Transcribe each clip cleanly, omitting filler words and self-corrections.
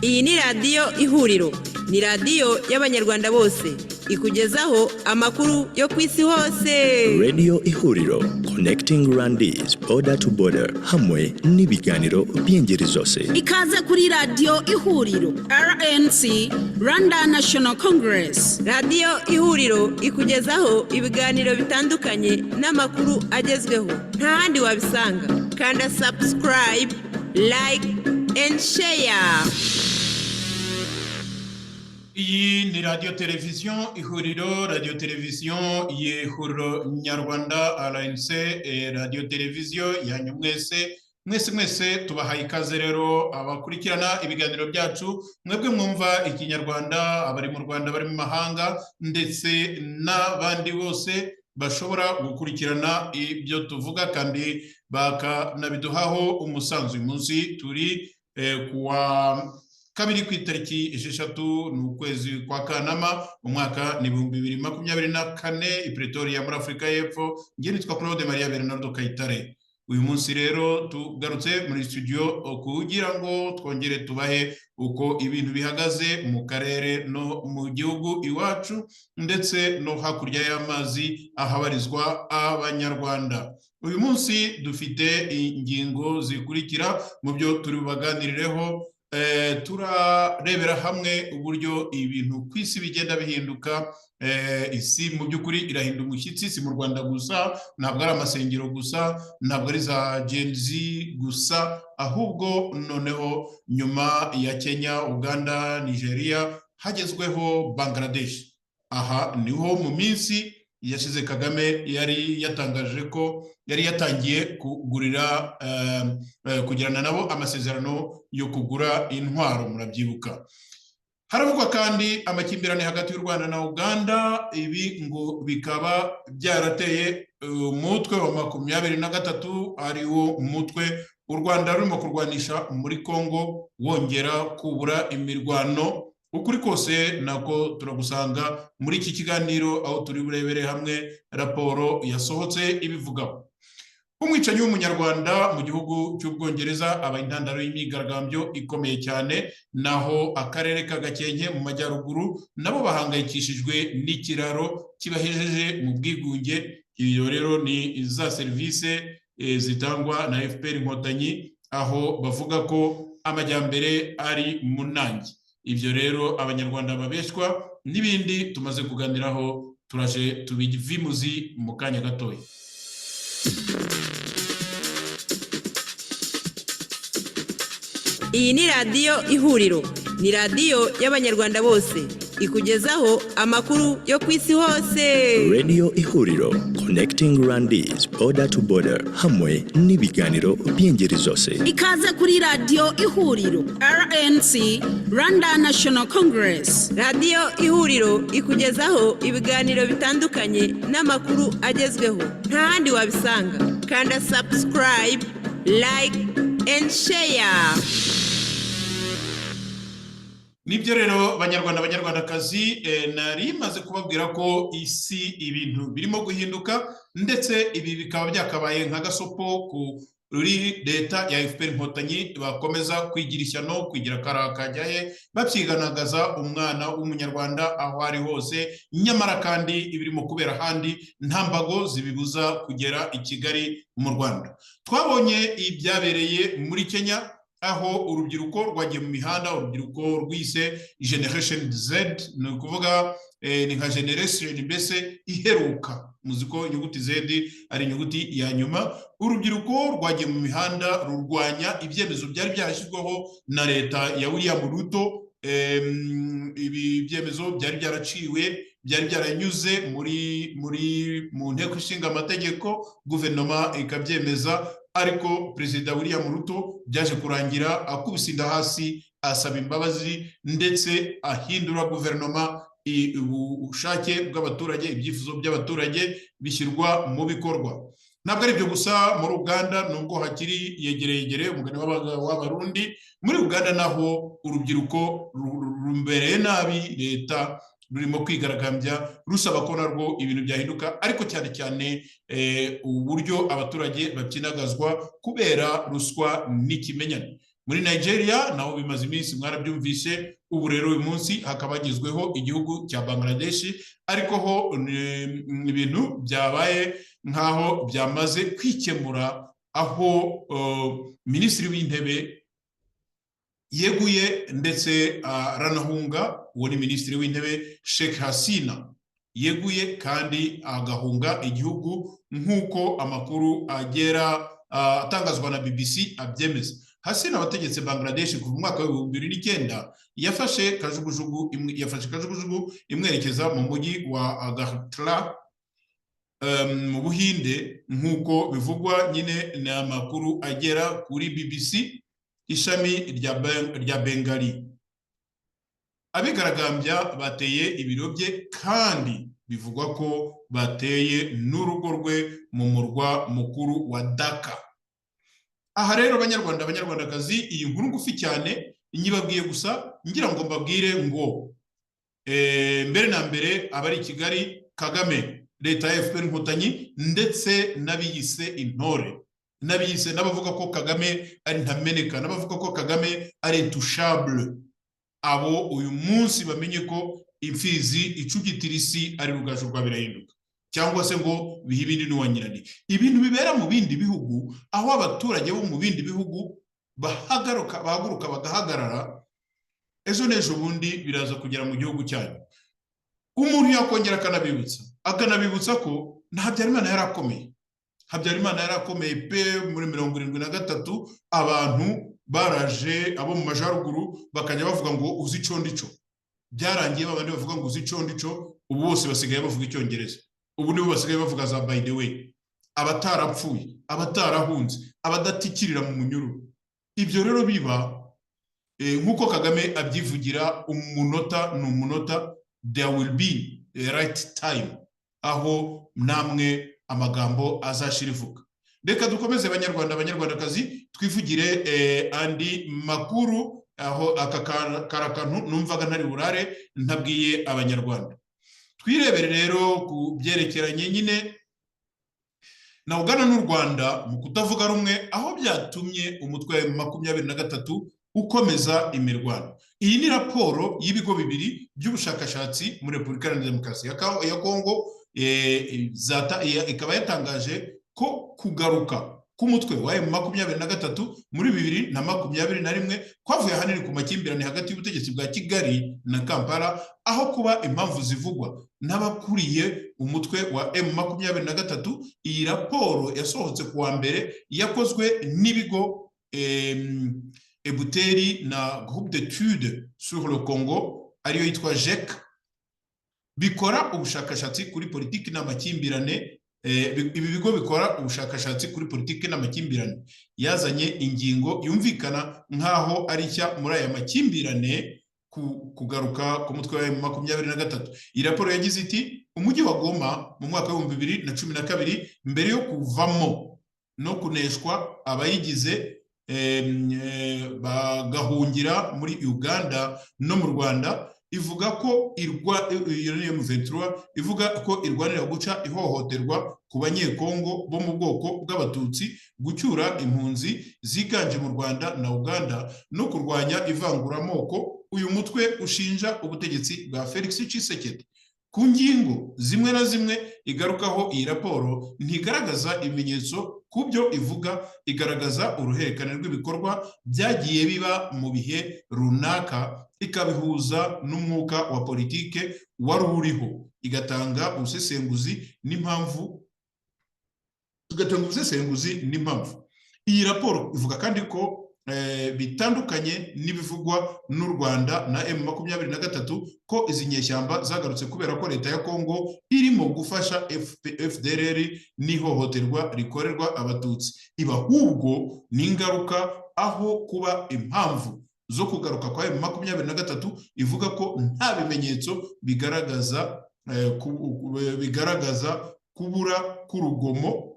Iyi ni radiyo ihuriro, ni radiyo y'abanyarwanda bose, ikugezaho amakuru yo ku isi hose. Radio Ihuriro, connecting Rwandese border to border, hamwe n'ibiganiro by'ingeri zose. Ikaze kuri radiyo ihuriro, RNC, Rwanda National Congress. Radiyo ihuriro ikugezaho ibiganiro bitandukanye n'amakuru agezweho, nta handi wabisanga. Kanda subscribe, like and share. Iyi ni radio television ihuriro, radio television y'ihuriro nyarwanda RNC, radio television yanyu mwese tubahaye ikaze rero abakurikirana ibiganiro byacu, mwebwe mwumva ikinyarwanda, abari mu Rwanda, bari mu mahanga, ndetse n'abandi bose bashobora gukurikirana ibyo tuvuga kandi bakanabiduhaho umusanzu. Uyu munsi turi kuwa kabiri ku itariki 6 n'ukwezi kwa Kanama, umwaka ni 2024, i Pretoria muri Afrika y'Epfo. Ngiye nitwa Claude Maria Bernardo Kayitare. Uyu munsi rero tugarutse muri studio kugira ngo twongere tubahe uko ibintu bihagaze mu karere no mu gihugu iwacu, ndetse no hakurya y'amazi ahabarizwa abanyarwanda. Uyu munsi dufite ingingo zikurikira mu byo turi bubaganirireho. Turarebera hamwe uburyo ibintu ku isi bigenda bihinduka. Isi mu by'ukuri irahinda umushyitsi, si mu Rwanda gusa, ntabwo ari amasengero gusa, ntabwo ari za Gen Z gusa, ahubwo noneho nyuma ya Kenya, Uganda, Nigeria hagezweho Bangladesh. Aha niho mu minsi yashize Kagame yari yatangaje ko yari yatangiye kugirana nabo amasezerano yo kugura intwaro, murabyibuka. Haravugwa kandi amakimbirane hagati y'u Rwanda na Uganda, ibi ngo bikaba byarateye umutwe wa 23 ariwo umutwe u Rwanda rurimo kurwanisha muri Kongo wongera kubura imirwano. Ukuri kose nako turagusanga muri iki kiganiro, aho turi burebere hamwe raporo yasohotse ibivugaho. Umwicanyi w'umunyarwanda mu gihugu cy'Ubwongereza aba intandaro y'imyigaragambyo ikomeye cyane, naho akarere ka Gakenke mu majyaruguru nabo bahangayikishijwe n'ikiraro kibahejeje mu bwigunge. Iyo rero ni za serivisi zitangwa na FPR Inkotanyi, aho bavuga ko amajyambere ari munangi. Ibyo rero abanyarwanda babeshwa n'ibindi tumaze kuganiraho, turaje tubivimuzi mu kanya gatoya. Iyi ni radiyo ihuriro, ni radiyo y'abanyarwanda bose, ikugezaho amakuru yo ku isi hose. Radio Ihuriro, connecting Rwandese border to border, hamwe n'ibiganiro by'ingeri zose. Ikaze kuri radiyo ihuriro, RNC, Rwanda National Congress. Radiyo ihuriro ikugezaho ibiganiro bitandukanye n'amakuru agezweho, nta handi wabisanga. Kanda subscribe, like and share. Nibyo rero banyarwandakazi, nari maze kubabwira ko isi ibintu birimo guhinduka, ndetse ibi bikaba byakabaye nka gasopo kuri leta ya FPR Inkotanyi bakomeza kwigira ishyano, kwigira karakajyahe, babyiganagaza umwana w'umunyarwanda aho ari hose. Nyamara kandi ibirimo kubera handi nta mbago zibibuza kugera i Kigali mu Rwanda. Twabonye ibyabereye muri Kenya, aho urubyiruko rwagiye mu mihanda, urubyiruko rwise Generation Z, ni ukuvuga ni nka generation mbese iheruka. Muzi ko inyuguti Z ari inyuguti ya nyuma. Urubyiruko rwagiye mu mihanda rurwanya ibyemezo byari byarashyizweho na leta ya William Ruto. Ibi byemezo byari byaraciwe, byari byaranyuze mu nteko ishinga amategeko, guverinoma ikabyemeza, ariko Perezida William Ruto byaje kurangira akubise inda hasi, asaba imbabazi, ndetse ahindura guverinoma. Ubushake bw'abaturage, ibyifuzo by'abaturage bishyirwa mu bikorwa. Ntabwo ari byo gusa muri Uganda, nubwo hakiri yegereye umugani w'abarundi. Muri Uganda naho urubyiruko rumbereye nabi leta, rurimo kwigaragambya rusaba ko narwo ibintu byahinduka, ariko cyane uburyo abaturage bakinagazwa kubera ruswa n'ikimenyane. muri Nigeria naho bimaze iminsi mwarabyumvishe. Ubu rero uyu munsi hakaba hagizweho igihugu cya Bangladesh, ariko ho ibintu byabaye nk'aho byamaze kwikemura, aho minisitiri w'intebe yeguye ndetse aranahunga. Uwo ni minisitiri w'intebe Sheikh Hasina yeguye kandi agahunga igihugu nk'uko amakuru agera atangazwa na BBC abyemeza. Hasina wategetse Bangladesh kuva mu mwaka wa 2009 yafashe kajugujugu imwerekeza mu mujyi wa Agartala mu Buhinde, nk'uko bivugwa nyine n'amakuru agera kuri BBC ishami rya Bengali. Abigaragambya bateye ibiro bye kandi bivugwa ko bateye n'urugo rwe mu murwa mukuru wa Dhaka. Aha rero banyarwandakazi, iyi nkuru ngufi cyane nyibabwiye gusa ngira ngo mbabwire ngo mbere na mbere abari i Kigali, Kagame, leta ya FPR Inkotanyi ndetse n'abiyise intore, n'abiyise n'abavuga ko Kagame ari ntameneka, n'abavuga ko Kagame ari intouchable, abo uyu munsi bamenye ko imfizi icugitira isi ari Rugaju rwa Birahinduka, cyangwa se ngo bihe ibindi n'uwanyirani. Ibintu bibera mu bindi bihugu, aho abaturage bo mu bindi bihugu bahaguruka bagahagarara, ejo n'ejo bundi biraza kugera mu gihugu cyanyu. Umuntu yakongera akanabibutsa ko na Habyarimana yarakomeye. Habyarimana yarakomeye pe. Muri 73 abantu baraje, abo mu majaruguru bakajya bavuga ngo uzi ico ndico. Byarangiye babandi bavuga ngo uzi ico ndico, ubu bose basigaye bavuga icyongereza. Ubu nibo basigaye bavuga za by the way. Abatarapfuye, abatarahunze, abadatikirira mu munyururu. Ibyo rero biba nk'uko Kagame abyivugira, umunota n'umunota, there will be a right time, aho namwe amagambo azashira ivuga. Reka dukomeze banyarwandakazi, twivugire andi makuru, aho akakarakantu numvaga ntari burare ntabwiye abanyarwanda. Twirebere rero ku byerekeranye nyine na Uganda n'u Rwanda mu kutavuga rumwe, aho byatumye umutwe wa 23 ukomeza imirwano. Iyi ni raporo y'ibigo bibiri by'ubushakashatsi muri Repubulika Iharanira Demokarasi ya Kongo, ikaba yatangaje ko kugaruka k'umutwe wa M23 muri 2021 kwavuye ahanini ku makimbirane hagati y'ubutegetsi bwa Kigali na Kampala, aho kuba impamvu zivugwa n'abakuriye umutwe wa M23. Iyi raporo yasohotse kuwa mbere, yakozwe n'ibigo Ebuteri na Groupe d'études sur le Congo ariyo yitwa GEC, bikora ubushakashatsi kuri politiki n'amakimbirane. Ibi bigo bikora ubushakashatsi kuri politiki n'amakimbirane yazanye ingingo yumvikana nkaho ari cya muri aya makimbirane kugaruka ku mutwe wa M23. Iyi raporo yagize iti umujyi wa Goma mu mwaka wa 2012 mbere yo kuvamo no kuneshwa abayigize bagahungira muri Uganda no mu Rwanda, ivuga ko ivuga ko irwanira guca ihohoterwa ku banyekongo bo mu bwoko bw'abatutsi, gucyura impunzi ziganje mu Rwanda na Uganda no kurwanya ivanguramoko. Uyu mutwe ushinja ubutegetsi bwa Felix Tshisekedi. Ku ngingo zimwe na zimwe igarukaho iyi raporo ntigaragaza ibimenyetso ku byo ivuga, igaragaza uruhererekane rw'ibikorwa byagiye biba mu bihe runaka, ikabihuza n'umwuka wa politike wari uriho, igatanga ubusesenguzi n'impamvu. Iyi raporo ivuga kandi ko bitandukanye n'ibivugwa n'u Rwanda na M23, ko izi nyeshyamba zagarutse kubera ko leta ya Kongo irimo gufasha FDLR n'ihohoterwa rikorerwa abatutsi. Iba ahubwo n'ingaruka, aho kuba impamvu zo kugaruka kwa M23 ivuga ko nta bimenyetso bigaragaza kubura k'urugomo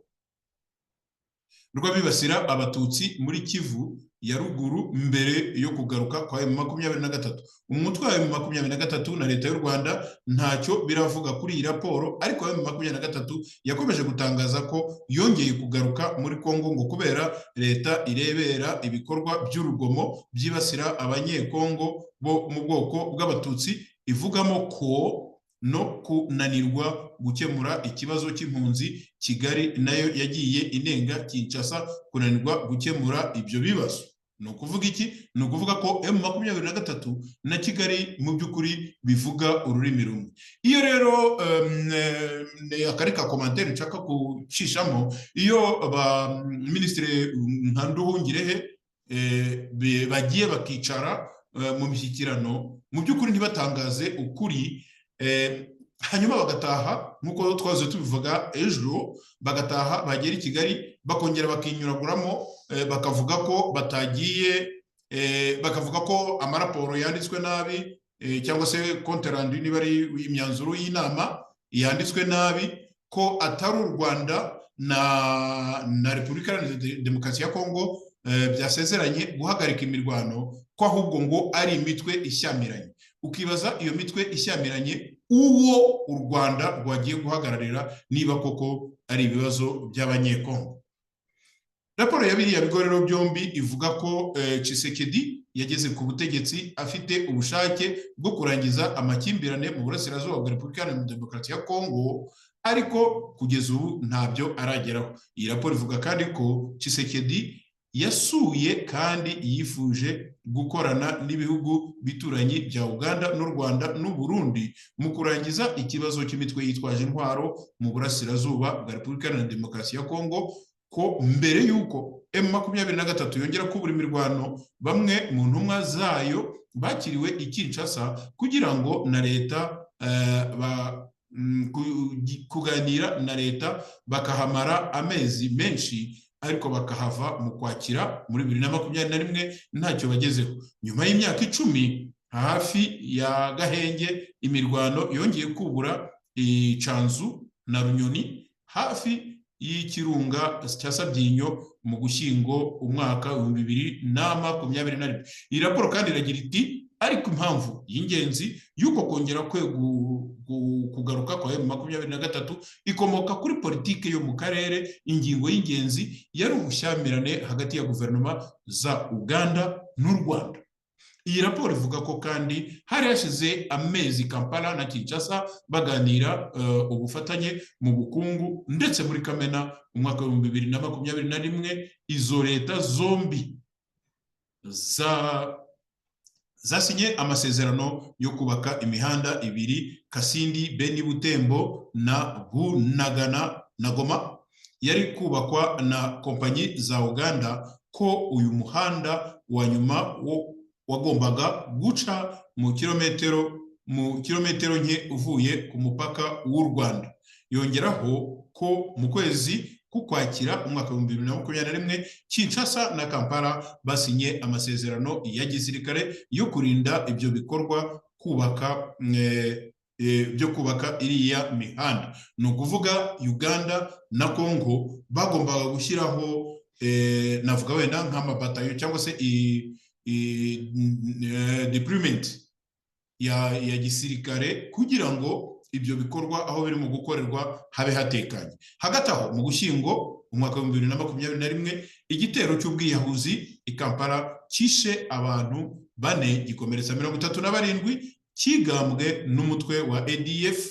rw'abibasira abatutsi muri Kivu ya ruguru mbere yo kugaruka kwa M23. Umutwe wa M23 na leta y'u Rwanda ntacyo biravuga kuri iyi raporo, ariko M23 yakomeje gutangaza ko yongeye kugaruka muri Kongo ngo kubera leta irebera ibikorwa by'urugomo byibasira abanyekongo bo mu bwoko bw'abatutsi, ivugamo ko no kunanirwa gukemura ikibazo cy'impunzi. Kigali nayo yagiye inenga Kinshasa kunanirwa gukemura ibyo bibazo. Ni ukuvuga iki? Ni ukuvuga ko M23 na Kigali mu by'ukuri bivuga ururimi rumwe. Iyo rero akari ka commentaire nshaka gucishamo, iyo ba Minisitiri Nduhungirehe bagiye bakicara mu mishyikirano, mu by'ukuri ntibatangaze ukuri, hanyuma bagataha nk'uko twazo tubivuga ejo, bagataha bagera i Kigali bakongera bakinyuraguramo, bakavuga ko batagiye, bakavuga ko amaraporo yanditswe nabi, cyangwa se compte rendu niba ari imyanzuro y'inama yanditswe nabi, ko atari u Rwanda na Repubulika Iharanira Demokarasi ya Kongo byasezeranye guhagarika imirwano, ko ahubwo ngo ari imitwe ishyamiranye. Ukibaza iyo mitwe ishyamiranye uwo u Rwanda rwagiye guhagararira niba koko ari ibibazo by'abanyekongo. Raporo ya biriya bigo rero byombi ivuga ko Tshisekedi yageze ku butegetsi afite ubushake bwo kurangiza amakimbirane mu burasirazuba bwa Repubulika Iharanira Demokarasi ya Kongo, ariko kugeza ubu ntabyo arageraho. Iyi raporo ivuga kandi ko Tshisekedi yasuye kandi yifuje gukorana n'ibihugu bituranyi bya Uganda n'u Rwanda n'u Burundi mu kurangiza ikibazo cy'imitwe yitwaje intwaro mu burasirazuba bwa Repubulika Iharanira Demokarasi ya Kongo, ko mbere y'uko M23 yongera kubura imirwano bamwe mu ntumwa zayo bakiriwe i Kinshasa kugira ngo na leta kuganira na leta, bakahamara amezi menshi, ariko bakahava mu Kwakira muri 2021 ntacyo bagezeho. Nyuma y'imyaka 10 hafi ya Gahenge, imirwano yongeye kubura Canzu na Runyoni hafi y'ikirunga cya Sabyinyo mu Gushyingo umwaka 2021. Iyi raporo kandi iragira iti ariko impamvu y'ingenzi y'uko kongera kugaruka kwa M23 ikomoka kuri politike yo mu karere. Ingingo y'ingenzi yari ubushyamirane hagati ya guverinoma za Uganda n'u Rwanda. Iyi raporo ivuga ko kandi hari hashize amezi Kampala na Kinshasa baganira ubufatanye mu bukungu, ndetse muri Kamena umwaka 2021 izo leta zombi zasinye amasezerano yo kubaka imihanda ibiri, Kasindi Beni Butembo na Bunagana na Goma, yari kubakwa na kompanyi za Uganda, ko uyu muhanda wa nyuma wagombaga guca mu kilometero nke uvuye ku mupaka w'u Rwanda. Yongeraho ko mu kwezi k'Ukwakira umwaka 2021 Kinshasa na Kampala basinye amasezerano ya gisirikare yo kurinda ibyo bikorwa byo kubaka iriya mihanda. Ni ukuvuga Uganda na Kongo bagombaga gushyiraho navuga wenda nk'amabatayo cyangwa se deployment ya gisirikare kugira ngo ibyo bikorwa aho birimo gukorerwa habe hatekanye. Hagati aho mu Gushyingo umwaka 2021 igitero cy'ubwiyahuzi i Kampala kishe abantu 4 gikomeretsa 37, kigambwe n'umutwe wa ADF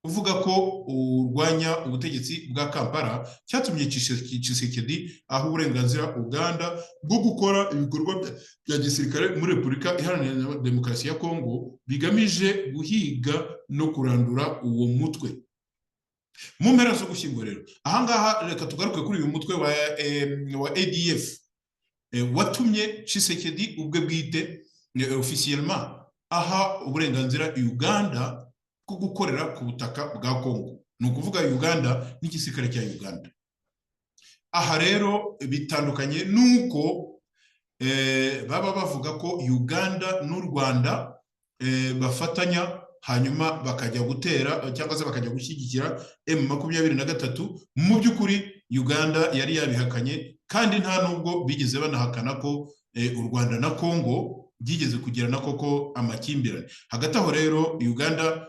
uvuga ko urwanya ubutegetsi bwa Kampala, cyatumye Tshisekedi aho uburenganzira Uganda bwo gukora ibikorwa bya gisirikare muri Repubulika Iharanira Demokarasi ya Kongo bigamije guhiga no kurandura uwo mutwe. Mu mpera zo Gushyingo rero, ahangaha reka tugaruke kuri uyu mutwe wa ADF watumye Tshisekedi ubwe bwite officiellement aha uburenganzira Uganda ko gukorera ku butaka bwa Kongo. Ni ukuvuga Uganda n'igisirikare cya Uganda. Aha rero bitandukanye nuko baba bavuga ko Uganda n'u Rwanda bafatanya hanyuma bakajya gutera cyangwa se bakajya gushyigikira M23. Mu by'ukuri Uganda yari yabihakanye, kandi nta nubwo bigeze banahakana ko u Rwanda na Congo byigeze kugirana koko amakimbirane. Hagati aho rero Uganda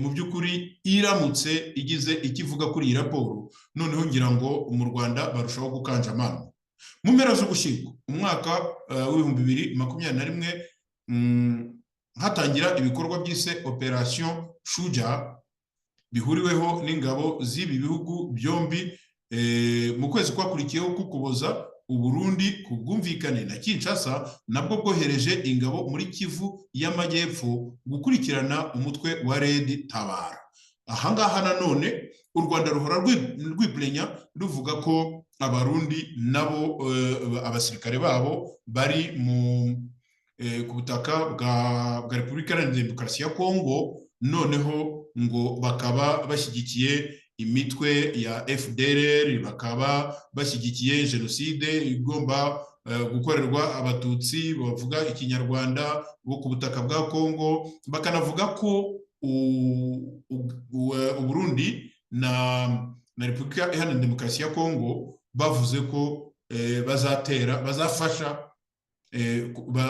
mu by'ukuri iramutse igize ikivuga kuri iyi raporo, noneho ngira ngo mu Rwanda barushaho gukanja amano. Mu mpera z'Ugushyingo umwaka w'2021 hatangira ibikorwa byise Operation Shuja bihuriweho n'ingabo z'ibi bihugu byombi. Mu kwezi kwakurikiyeho kukuboza Uburundi ku bwumvikane na Kinshasa nabwo bwohereje ingabo muri Kivu y'Amajyepfo gukurikirana umutwe wa Red Tabara. Ahangaha nanone u Rwanda ruhora rwiplenya ruvuga ko Abarundi nabo abasirikare babo bari ku butaka bwa Repubulika Iharanira Demokarasi ya Kongo, noneho ngo bakaba bashyigikiye imitwe ya FDLR, bakaba bashyigikiye jenoside igomba gukorerwa abatutsi bavuga ikinyarwanda bo ku butaka bwa Kongo. Bakanavuga ko Uburundi na Repubulika Iharanira Demokarasi ya Kongo bavuze ko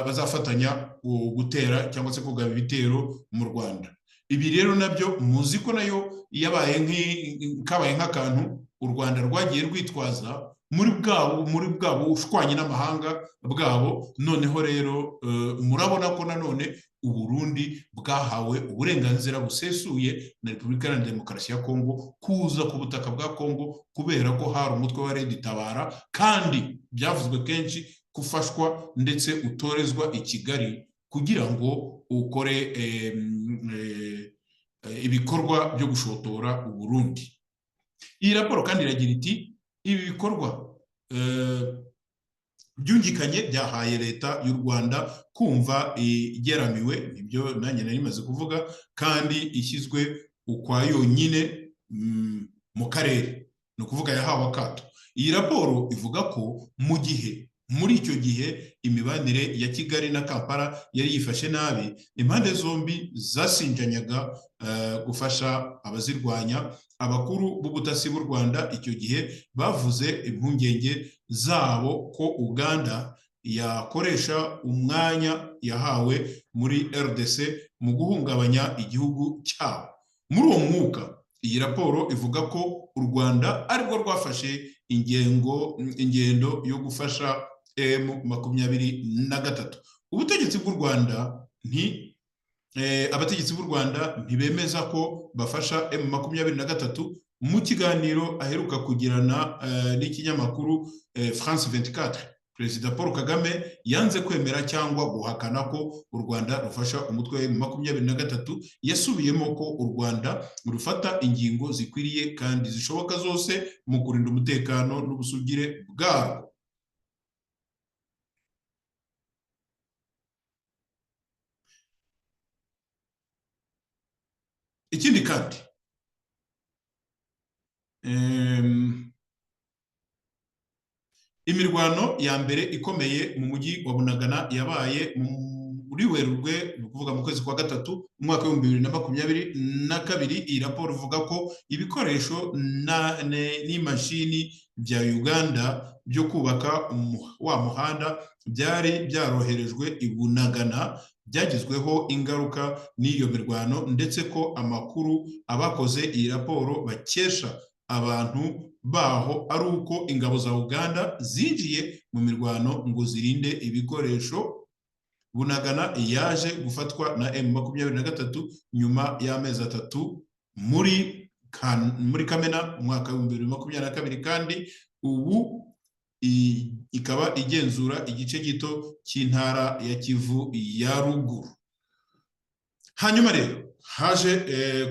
bazafatanya gutera cyangwa se kugaba ibitero mu Rwanda. Ibi rero nabyo muzi ko nayo yabaye nk'akantu u Rwanda rwagiye rwitwaza muri bwabo ushwanye n'amahanga bwabo. Noneho rero murabona ko nanone Uburundi bwahawe uburenganzira busesuye na Repubulika Iharanira Demokarasi ya Kongo kuza ku butaka bwa Kongo, kubera ko hari umutwe wa Red Tabara, kandi byavuzwe kenshi gufashwa ndetse utorezwa i Kigali kugira ngo ukore ibikorwa byo gushotora Uburundi. Iyi raporo kandi iragira iti ibi bikorwa byungikanye byahaye leta y'u Rwanda kumva igeramiwe, nibyo nanjye nari maze kuvuga, kandi ishyizwe ukwa yonyine mu karere, ni ukuvuga yahawe akato. Iyi raporo ivuga ko muri icyo gihe imibanire ya Kigali na Kampala yari yifashe nabi, impande zombi zasinjanyaga gufasha abazirwanya. Abakuru b'ubutasi b'u Rwanda icyo gihe bavuze impungenge zabo ko Uganda yakoresha umwanya yahawe muri RDC mu guhungabanya igihugu cyabo. Muri uwo mwuka iyi raporo ivuga ko u Rwanda aribwo rwafashe ingendo yo gufasha M23. Ubutegetsi bw'u Rwanda abategetsi b'u Rwanda ntibemeza ko bafasha M23. Mu kiganiro aheruka kugirana n'ikinyamakuru France 24, Perezida Paul Kagame yanze kwemera cyangwa guhakana ko u Rwanda rufasha umutwe wa M23. Yasubiyemo ko u Rwanda rufata ingingo zikwiriye kandi zishoboka zose mu kurinda umutekano n'ubusugire bwarwo. Ikindi kandi imirwano ya mbere ikomeye mu mujyi wa Bunagana yabaye muri Werurwe, ni ukuvuga mu kwezi kwa gatatu umwaka w'2022. Iyi raporo ivuga ko ibikoresho n'imashini bya Uganda byo kubaka wa muhanda byari byaroherejwe i Bunagana byagizweho ingaruka n'iyo mirwano, ndetse ko amakuru abakoze iyi raporo bakesha abantu baho ari uko ingabo za Uganda zinjiye mu mirwano ngo zirinde ibikoresho. Bunagana yaje gufatwa na M23 nyuma y'amezi 3 muri Kamena umwaka w'2022, kandi ubu ikaba igenzura igice gito cy'intara ya Kivu ya ruguru. Hanyuma rero haje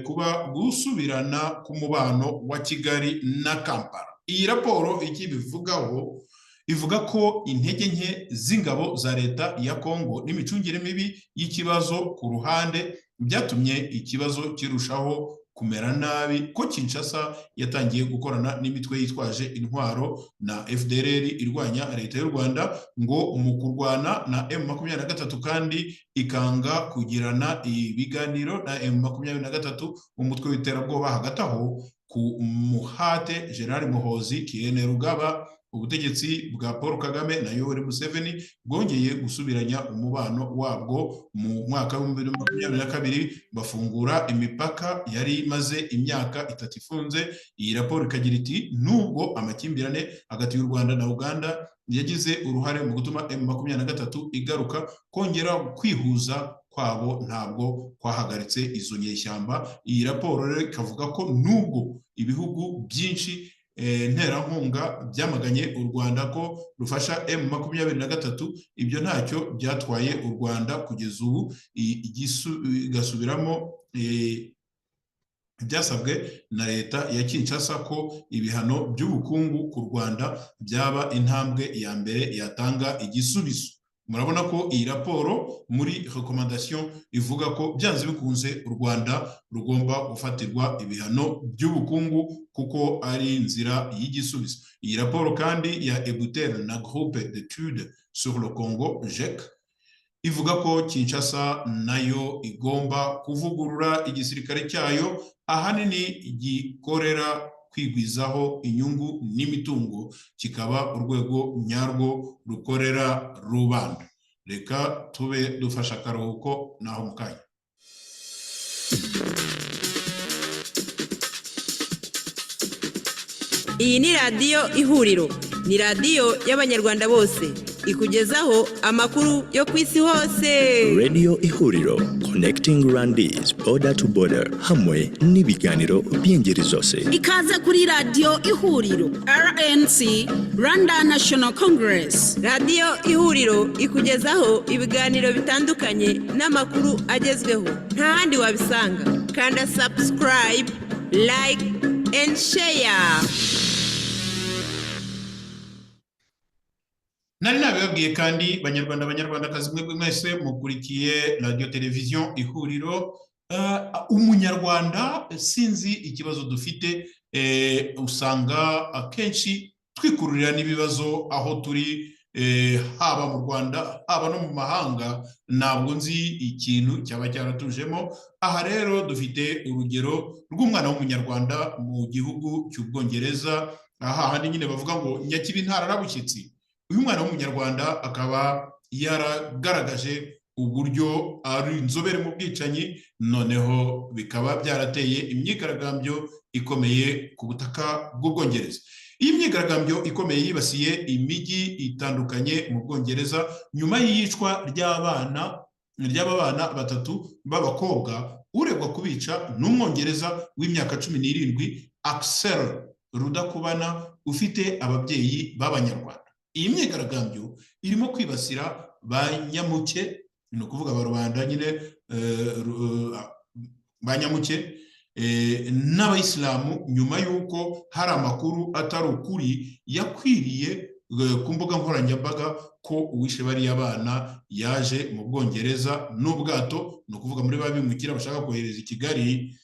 kuba gusubirana ku mubano wa Kigali na Kampala. Iyi raporo ikibivugaho ivuga ko intege nke z'ingabo za leta ya Kongo n'imicungire mibi y'ikibazo ku ruhande byatumye ikibazo kirushaho kumera nabi, ko Kinshasa yatangiye gukorana n'imitwe yitwaje intwaro na FDLR irwanya leta y'u Rwanda ngo mu kurwana na M23, kandi ikanga kugirana ibiganiro na M23 umutwe w'iterabwoba. Hagati aho ku muhate General Muhozi Kainerugaba ubutegetsi bwa Paul Kagame na Yoweri Museveni bwongeye gusubiranya umubano wabwo mu mwaka wa 2022 bafungura imipaka yari imaze imyaka 3 ifunze. Iyi raporo ikagira iti nubwo amakimbirane hagati y'u Rwanda na Uganda yagize uruhare mu gutuma M23 igaruka kongera kwihuza kwabo, ntabwo kwahagaritse izo nyeshyamba. Iyi raporo rero ikavuga ko nubwo ibihugu byinshi nterankunga byamaganye u Rwanda ko rufasha M23, ibyo ntacyo byatwaye u Rwanda kugeza ubu igasubiramo byasabwe na leta ya Kinshasa ko ibihano by'ubukungu ku Rwanda byaba intambwe ya mbere yatanga igisubizo. Murabona ko iyi raporo muri recommandation ivuga ko byanze bikunze u Rwanda rugomba gufatirwa ibihano by'ubukungu kuko ari inzira y'igisubizo. Iyi raporo kandi ya Ebuter na Groupe d'études sur le Congo GEC ivuga ko Kinshasa nayo igomba kuvugurura igisirikare cyayo, ahanini gikorera kwigwizaho inyungu n'imitungo, kikaba urwego nyarwo rukorera rubanda. Reka tube dufasha akaruhuko naho mukanya. Iyi ni radiyo Ihuriro, ni radiyo y'abanyarwanda bose, ikugezaho amakuru yo ku isi hose. Radio Ihuriro, connecting Rwandese border to border, hamwe n'ibiganiro by'ingeri zose. Ikaze kuri radiyo Ihuriro RNC, Rwanda National Congress. Radiyo Ihuriro ikugezaho ibiganiro bitandukanye n'amakuru agezweho, nta handi wabisanga. Kanda subscribe, like and share. Nari nabibabwiye kandi banyarwandakazi mwebwe mwese mukurikiye radio television Ihuriro, umunyarwanda sinzi ikibazo dufite, usanga akenshi twikururira n'ibibazo aho turi, haba mu Rwanda haba no mu mahanga, ntabwo nzi ikintu cyaba cyaratujemo. Aha rero dufite urugero rw'umwana w'umunyarwanda mu gihugu cy'Ubwongereza, aha handi nyine bavuga ngo nyakibi ntararabushyitsi. Uyu mwana w'umunyarwanda akaba yaragaragaje uburyo ari inzobere mu bwicanyi, noneho bikaba byarateye imyigaragambyo ikomeye ku butaka bw'Ubwongereza. Iyi myigaragambyo ikomeye yibasiye imijyi itandukanye mu Bwongereza nyuma y'iyicwa ry'abana batatu b'abakobwa uregwa kubica n'Umwongereza w'imyaka 17 Axel Rudakubana ufite ababyeyi b'Abanyarwanda. Iyi myigaragambyo irimo kwibasira ba nyamuke, ni ukuvuga abarubanda nyine ba nyamuke n'abayisilamu, nyuma y'uko hari amakuru atari ukuri yakwiriye ku mbuga nkoranyambaga ko uwishe bariya abana yaje mu Bwongereza n'ubwato, ni ukuvuga muri babimukira bashaka kohereza i Kigali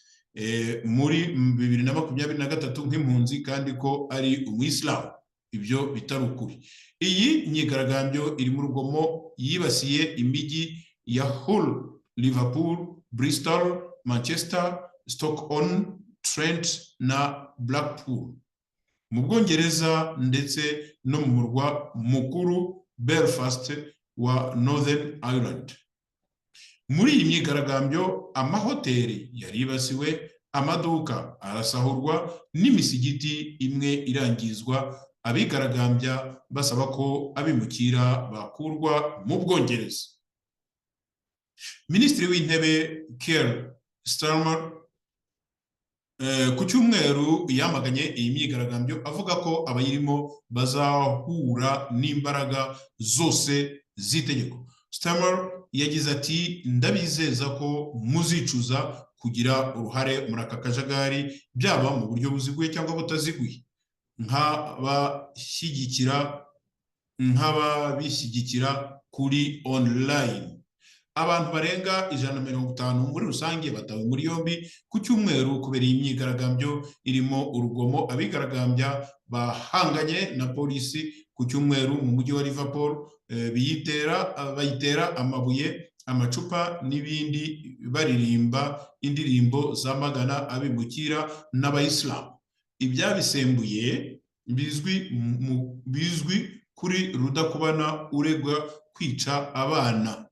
muri 2023 nk'impunzi, kandi ko ari umuyisilamu. Ibyo bitari ukuri. Iyi myigaragambyo iri mu rugomo yibasiye imijyi ya Hull, Liverpool, Bristol, Manchester, Stockholm, Trent na Blackpool mu Bwongereza, ndetse no mu murwa mukuru Belfast wa Northern Ireland. Muri iyi myigaragambyo amahoteli yaribasiwe, amaduka arasahurwa n'imisigiti imwe irangizwa, abigaragambya basaba ko abimukira bakurwa mu Bwongereza. Minisitiri w'Intebe Keir Starmer ku cyumweru yamaganye iyi myigaragambyo avuga ko abayirimo bazahura n'imbaraga zose z'itegeko. Starmer yagize ati ndabizeza ko muzicuza kugira uruhare muri aka kajagari, byaba mu buryo buziguye cyangwa butaziguye. nk'ababishyigikira kuri online. Abantu barenga 150 muri rusange batawe muri yombi ku cyumweru kubera iyi myigaragambyo irimo urugomo. Abigaragambya bahanganye na polisi ku cyumweru mu mujyi wa Liverpool, bayitera amabuye, amacupa n'ibindi, baririmba indirimbo zamagana abimukira n'abayisilamu. Ibyabisembuye bizwi kuri Rudakubana uregwa kwica abana.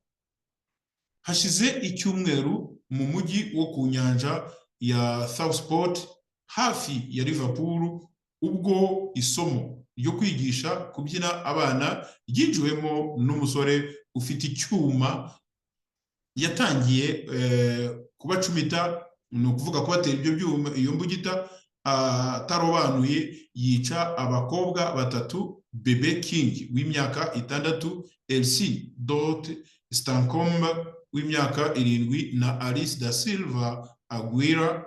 Hashize icyumweru mu mujyi wo ku nyanja ya Southport hafi ya Liverpool ubwo isomo ryo kwigisha kubyina abana ryinjiwemo n'umusore ufite icyuma yatangiye kubacumita, ni ukuvuga kubatera ibyo byuma, iyo mbugita atarobanuye, yica abakobwa batatu, Bebe King w'imyaka 6, Elsie Stancombe w'imyaka 7 na Alice da Silva Aguilera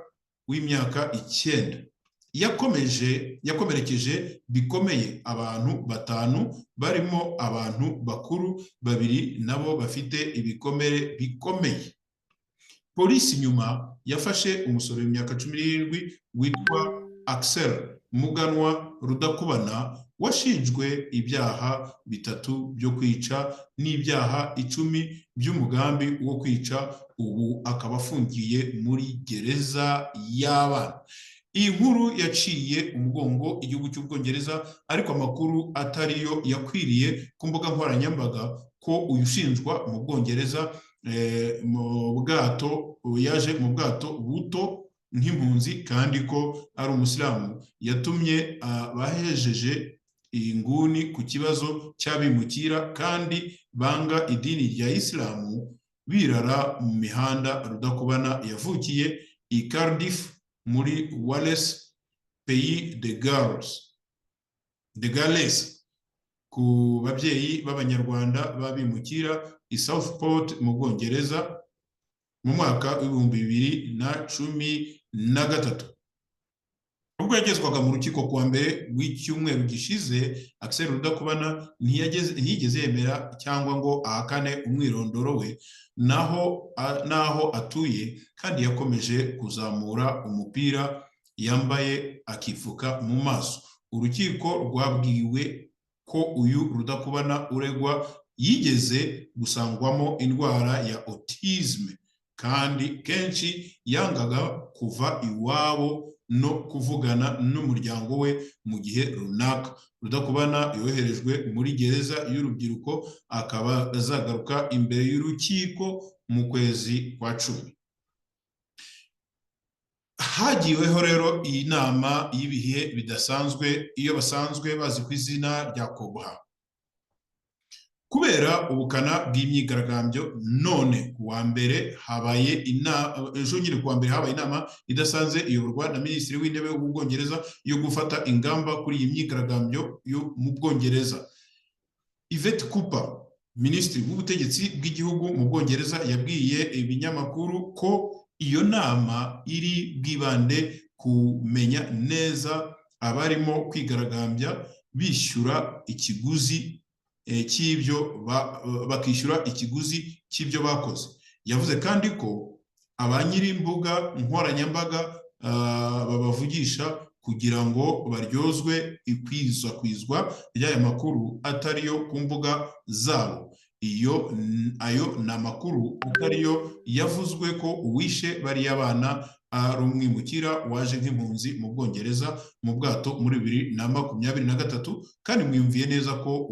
w'imyaka 9. Yakomerekeje bikomeye abantu 5 barimo abantu bakuru 2 nabo bafite ibikomere bikomeye. Polisi nyuma yafashe umusore w'imyaka 17 witwa Axel Muganwa Rudakubana washinjwe ibyaha 3 byo kwica n'ibyaha 10 by'umugambi wo kwica, ubu akaba afungiye muri gereza y'abana. Iyi nkuru yaciye umugongo igihugu cy'Ubwongereza, ariko amakuru atariyo yakwiriye ku mbuga nkoranyambaga ko uyushinjwa mu Bwongereza mu bwato yaje mu bwato buto nk'impunzi kandi ko ari umusilamu, yatumye bahejeje inguni ku kibazo cy'abimukira kandi banga idini rya Isilamu birara mu mihanda. Rudakubana yavukiye i Cardiff muri Wales, Pays de Galles, ku babyeyi b'Abanyarwanda babimukira i Southport mu Bwongereza mu mwaka w'2013. Ubwo yagezwaga mu rukiko kuwa mbere w'icyumweru gishize, Axel Rudakubana ntiyigeze yemera cyangwa ngo ahakane umwirondoro we naho atuye, kandi yakomeje kuzamura umupira yambaye akipfuka mu maso. Urukiko rwabwiwe ko uyu Rudakubana uregwa yigeze gusangwamo indwara ya autisme kandi kenshi yangaga kuva iwabo no kuvugana n'umuryango we mu gihe runaka. Rudakubana yoherejwe muri gereza y'urubyiruko, akaba azagaruka imbere y'urukiko mu kwezi kwa 10. Hagiweho rero iyi nama y'ibihe bidasanzwe, iyo basanzwe bazi ku izina rya Cobra. Kubera ubukana bw'imyigaragambyo, none kuwa mbere habaye inama idasanzwe iyoborwa na Minisitiri w'Intebe w'Ubwongereza yo gufata ingamba kuri iyi myigaragambyo yo mu Bwongereza. Yvette Cooper, Minisitiri w'Ubutegetsi bw'Igihugu mu Bwongereza, yabwiye ibinyamakuru ko iyo nama iri bwibande kumenya neza abarimo kwigaragambya bishyura ikiguzi bakishyura ikiguzi cy'ibyo bakoze. Yavuze kandi ko abanyiri imbuga nkoranyambaga babavugisha kugira ngo baryozwe ikwizwa ry'aya makuru atariyo ku mbuga zabo. Ayo ni amakuru atariyo yavuzwe ko uwishe bariya bana ari umwimukira waje nk'impunzi mu Bwongereza mu bwato muri 2023, kandi mwiyumviye neza ko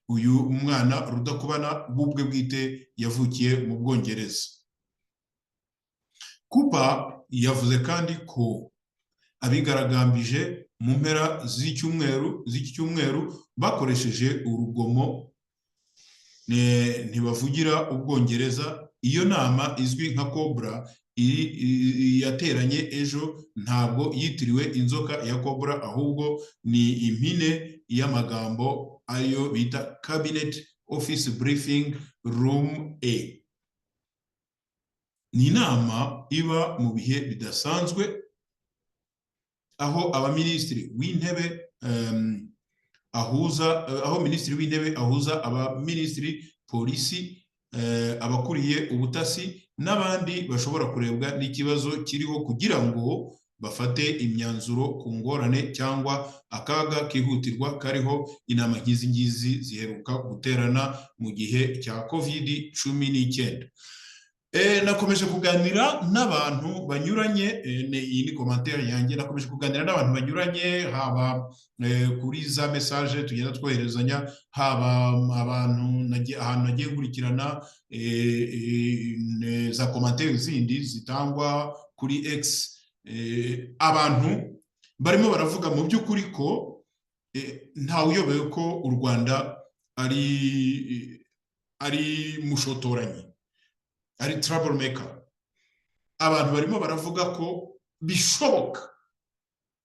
uyu mwana Rudakubana bubwe bwite yavukiye mu Bwongereza. Cooper yavuze kandi ko abigaragambije mu mpera z'iki cyumweru bakoresheje urugomo ntibavugira Ubwongereza. Iyo nama izwi nka Cobra yateranye ejo ntabwo yitiriwe inzoka ya Cobra, ahubwo ni impine y'amagambo ayo bita Cabinet Office Briefing Room A. Ni inama iba mu bihe bidasanzwe aho Minisitiri w'Intebe ahuza abaminisitiri, polisi, abakuriye ubutasi n'abandi bashobora kurebwa n'ikibazo kiriho kugira ngo bafate imyanzuro ku ngorane cyangwa akaga kihutirwa kariho. Inama nk'izi ngizi ziheruka guterana mu gihe cya COVID-19. nakomeje kuganira n'abantu banyuranye, iyi ni commentaire yanjye, nakomeje kuganira n'abantu banyuranye, haba kuri za message tugenda twoherezanya, haba ahantu nagiye nkurikirana za commentaire zindi zitangwa kuri X, abantu barimo baravuga mu by'ukuri ko ntawe uyobewe ko u Rwanda ari mushotoranyi, ari trouble maker. Abantu barimo baravuga ko bishoboka,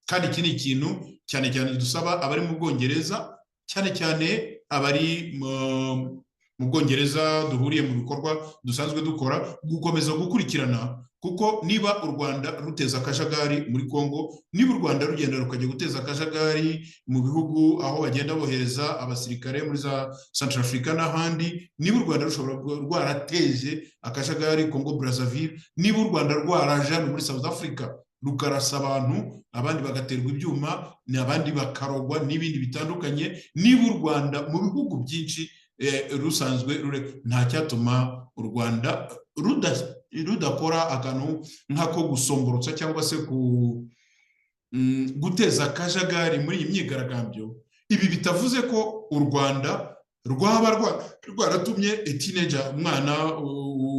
kandi iki ni ikintu cyane cyane dusaba abari mu Bwongereza, cyane cyane abari mu Bwongereza duhuriye mu bikorwa dusanzwe dukora, gukomeza gukurikirana, kuko niba u Rwanda ruteza akajagari muri Kongo, niba u Rwanda rugenda rukajya guteza akajagari mu bihugu aho bagenda bohereza abasirikare muri za Centrafrica n'ahandi, niba u Rwanda rushobora rwarateje akajagari Congo Brazzaville, niba u Rwanda rwaraje muri South Africa rukarasa abantu, abandi bagaterwa ibyuma, abandi bakarogwa n'ibindi bitandukanye, niba u Rwanda mu bihugu byinshi rusanzwe nta cyatuma u Rwanda rudakora akantu nk'ako gusomborotsa cyangwa se guteza akajagari muri iyi myigaragambyo. Ibi bitavuze ko u Rwanda rwaba rwaratumye teenager, umwana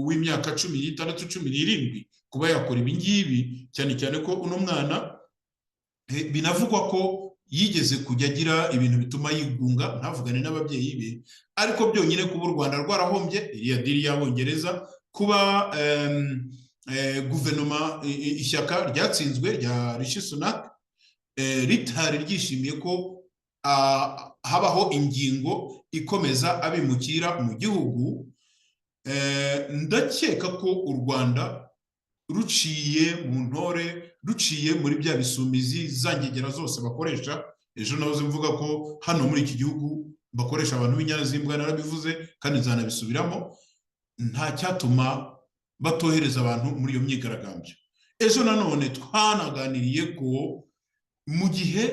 w'imyaka 16 17 kuba yakora ibi ngibi, cyane cyane ko uno mwana binavugwa ko yigeze kujya agira ibintu bituma yigunga ntavugane n'ababyeyi be, ariko byonyine kuba u Rwanda rwarahombye iriya diri y'Abongereza, kuba guverinoma ishyaka ryatsinzwe rya Rishi Sunak ritari ryishimiye ko habaho ingingo ikomeza abimukira mu gihugu, ndakeka ko u Rwanda ruciye mu ntore, ruciye muri bya bisumizi zangegera zose bakoresha. Ejo nahoze mvuga ko hano muri iki gihugu bakoresha abantu b'inyazimbwa, narabivuze kandi nzanabisubiramo, nta cyatuma batohereza abantu muri iyo myigaragambyo. Ejo nanone twanaganiriye ko mu gihe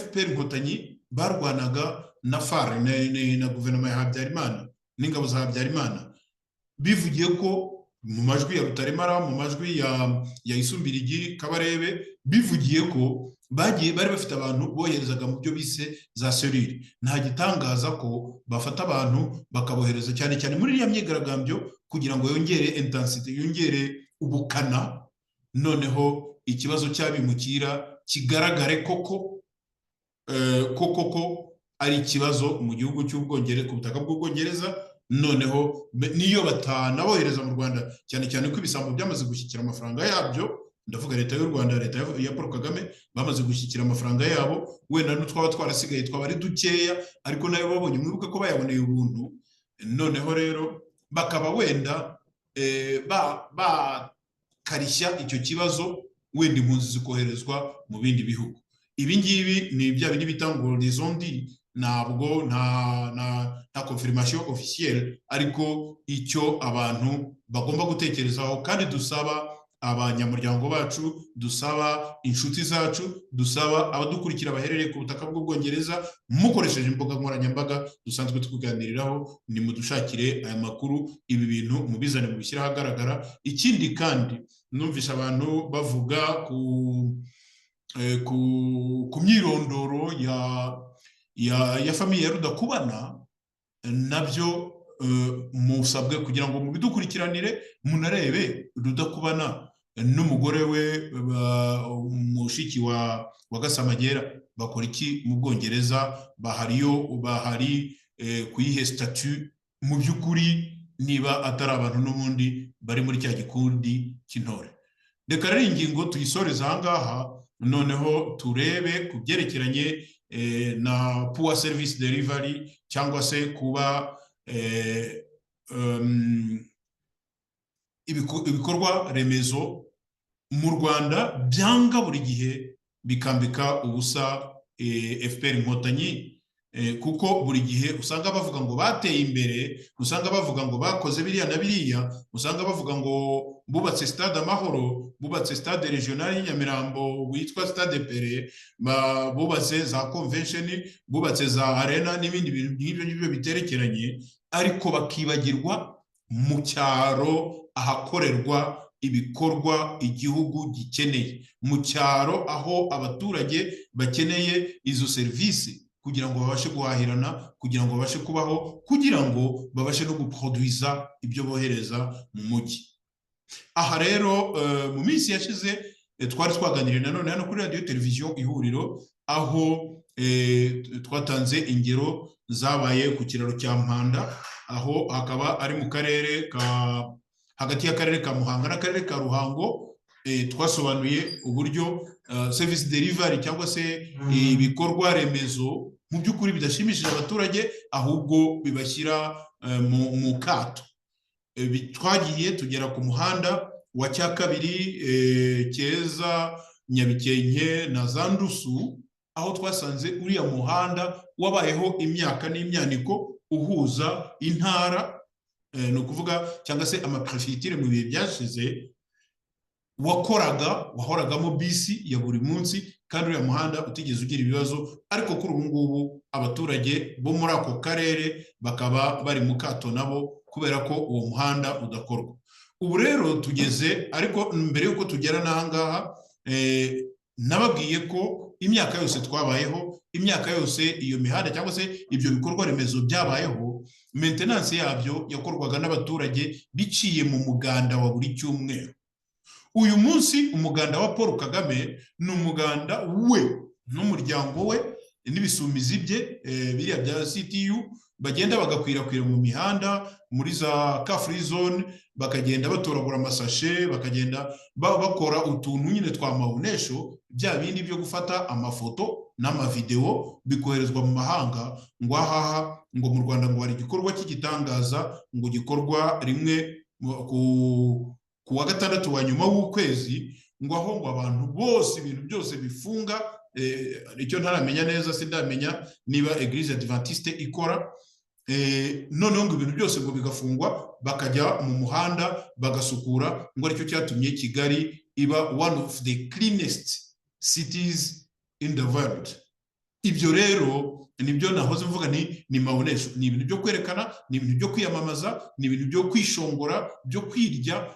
FPR Inkotanyi barwanaga na FARC na guverinoma ya Habyarimana n'ingabo za Habyarimana, bivugiye ko mu majwi ya Rutaremara, mu majwi ya Isumbirigi Kabarebe, bivugiye ko bari bafite abantu boherezaga mu byo bise za serire. Nta gitangaza ko bafata abantu bakabohereza cyane cyane muri iriya myigaragambyo kugira ngo yongere intensity, yongere ubukana, noneho ikibazo cy'abimukira kigaragare koko ari ikibazo mu gihugu cy'Ubwongereza, ku butaka bw'Ubwongereza. Noneho niyo batanabohereza mu Rwanda, cyane cyane ko ibisambo byamaze gushyikira amafaranga yabyo, ndavuga leta y'u Rwanda, leta ya Paul Kagame, bamaze gushyikira amafaranga yabo, wenda n'utwaba twarasigaye twaba ari dukeya, ariko nayo babonye, mwibuke ko bayaboneye ubuntu. Noneho rero bakaba wenda bakarishya icyo kibazo, wenda impunzi zikoherezwa mu bindi bihugu. Ibi ngibi ni bya bindi bita ngo lizondi, ntabwo nta confirmation officielle, ariko icyo abantu bagomba gutekerezaho, kandi dusaba abanyamuryango bacu, dusaba inshuti zacu, dusaba abadukurikira baherereye ku butaka bw'Ubwongereza, mukoresheje imbuga nkoranyambaga dusanzwe tukuganiriraho, ni mudushakire aya makuru, ibi bintu mubizane mubishyira ahagaragara. Ikindi kandi numvisha abantu bavuga ku myirondoro ya famiye ya Rudakubana, nabyo musabwe kugira ngo mubidukurikiranire, munarebe Rudakubana n'umugore we mushiki wa Gasamagera bakora iki mu Bwongereza, bahari kuyihe statut. Mu by'ukuri niba atari abantu n'ubundi bari muri cya gikundi cy'intore. Reka rero ingingo tuyisoreza ahangaha, noneho turebe ku byerekeranye na poor service delivery, cyangwa se kuba ibikorwa remezo mu Rwanda byanga buri gihe bikambika ubusa FPR Inkotanyi, kuko buri gihe usanga bavuga ngo bateye imbere, usanga bavuga ngo bakoze biriya na biriya, usanga bavuga ngo bubatse stade Amahoro, bubatse stade regional y'Inyamirambo witwa stade Pere, bubatse za convention, bubatse za arena n'ibindi bintu nk'ibyo biterekeranye, ariko bakibagirwa mu cyaro ahakorerwa ibikorwa igihugu gikeneye, mu cyaro aho abaturage bakeneye izo serivisi kugira ngo babashe guhahirana, kugira ngo babashe kubaho, kugira ngo babashe no guproduiza ibyo bohereza mu mujyi. Aha rero mu minsi yashize twari twaganiriye nanone hano kuri radio televiziyo Ihuriro, aho twatanze ingero zabaye ku kiraro cya Mpanda, aho hakaba ari mu karere hagati y'akarere ka Muhanga n'akarere ka Ruhango. Twasobanuye uburyo service delivery cyangwa se ibikorwa remezo mu by'ukuri bidashimishije abaturage, ahubwo bibashyira mu kato. Twagiye tugera ku muhanda wa Cyakabiri, Cyeza, Nyabikenke na Zandusu, aho twasanze uriya muhanda wabayeho imyaka n'imyaniko uhuza intara, ni ukuvuga cyangwa se amaprefegiture mu bihe byashize, wahoragamo bisi ya buri munsi, kandi uriya muhanda utigeze ugira ibibazo. Ariko kuri ubu ngubu abaturage bo muri ako karere bakaba bari mu kato nabo kubera ko uwo muhanda udakorwa. Ubu rero tugeze, ariko mbere yuko tugera n'ahangaha, nababwiye ko imyaka yose twabayeho, imyaka yose iyo mihanda cyangwa se ibyo bikorwa remezo byabayeho, maintenance yabyo yakorwaga n'abaturage biciye mu muganda wa buri cyumweru. Uyu munsi umuganda wa Paul Kagame ni umuganda we n'umuryango we n'ibisumizi bye, biriya bya CTU, bagenda bagakwirakwira mu mihanda, muri za car free zone, bakagenda batoragura amasashe, bakagenda bakora utuntu nyine twa maonesho, bya bindi byo gufata amafoto n'amavideo bikoherezwa mu mahanga, ngo ahaha ngo mu Rwanda ngo hari igikorwa cy'igitangaza, ngo gikorwa rimwe ku wa gatandatu wa nyuma w'ukwezi, ngo aho ngo abantu bose ibintu byose bifunga. Icyo ntaramenya neza, sindamenya niba Eglise Adventiste ikora, noneho ngo ibintu byose ngo bigafungwa, bakajya mu muhanda bagasukura, ngo aricyo cyatumye Kigali iba one of the cleanest cities in the world. Ibyo rero nibyo nahoze mvuga, ni maonesho, ni ibintu byo kwerekana, ni ibintu byo kwiyamamaza, ni ibintu byo kwishongora, byo kwirya,